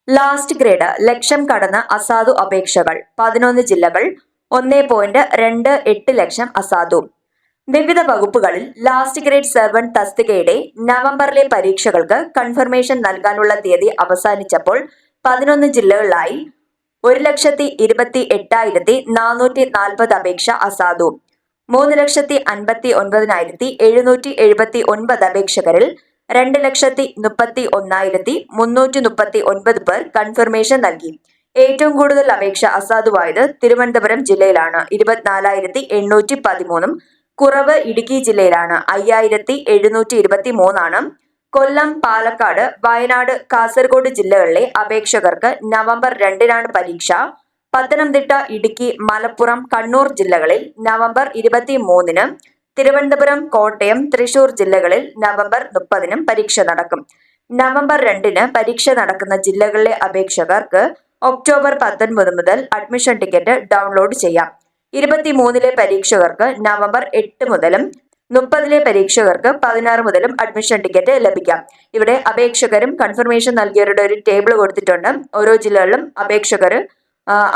Last grade ലക്ഷം കടന്ന അസാധു അപേക്ഷകൾ 11 ജില്ലകൾ 1.28 ലക്ഷം അസാധു. വിവിധ വകുപ്പുകളിൽ ലാസ്റ്റ് ഗ്രേഡ് സെർവന്റ് തസ്തികയുടെ നവംബറിലെ പരീക്ഷകൾക്ക് കൺഫർമേഷൻ നൽകാനുള്ള തീയതി അവസാനിച്ചപ്പോൾ 11 ജില്ലകളിലായി 1,28,440 അപേക്ഷ അസാധു. 3,59,779 അപേക്ഷകരിൽ 2,31,339 പേർ കൺഫർമേഷൻ നൽകി. ഏറ്റവും കൂടുതൽ അപേക്ഷ അസാധുവായത് തിരുവനന്തപുരം ജില്ലയിലാണ് 24,813. കുറവ് ഇടുക്കി ജില്ലയിലാണ് 5,723. കൊല്ലം, പാലക്കാട്, വയനാട്, കാസർഗോഡ് ജില്ലകളിലെ അപേക്ഷകർക്ക് നവംബർ 2-നാണ് പരീക്ഷ. പത്തനംതിട്ട, ഇടുക്കി, മലപ്പുറം, കണ്ണൂർ ജില്ലകളിൽ നവംബർ 23-ന്. തിരുവനന്തപുരം, കോട്ടയം, തൃശൂർ ജില്ലകളിൽ നവംബർ 30-നും പരീക്ഷ നടക്കും. നവംബർ 2-ന് പരീക്ഷ നടക്കുന്ന ജില്ലകളിലെ അപേക്ഷകർക്ക് ഒക്ടോബർ 19 മുതൽ അഡ്മിഷൻ ടിക്കറ്റ് ഡൗൺലോഡ് ചെയ്യാം. 23-ലെ പരീക്ഷകർക്ക് നവംബർ 8 മുതലും 30-ലെ പരീക്ഷകർക്ക് 16 മുതലും അഡ്മിഷൻ ടിക്കറ്റ് ലഭിക്കാം. ഇവിടെ അപേക്ഷകരും കൺഫർമേഷൻ നൽകിയവരുടെ ഒരു ടേബിൾ കൊടുത്തിട്ടുണ്ട്. ഓരോ ജില്ലകളിലും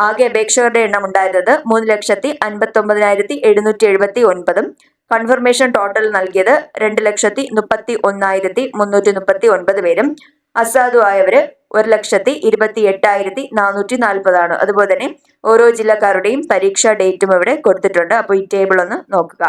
ആകെ അപേക്ഷകരുടെ എണ്ണം ഉണ്ടായിരുന്നത് 3,59,779. കൺഫർമേഷൻ ടോട്ടൽ നൽകിയത് 2,31,339 പേരും. അസാധുവായവര് 1,28,440 അതുപോലെ തന്നെ ഓരോ ജില്ലക്കാരുടെയും പരീക്ഷാ ഡേറ്റും ഇവിടെ കൊടുത്തിട്ടുണ്ട്. അപ്പോൾ ഈ ടേബിൾ ഒന്ന് നോക്കുക.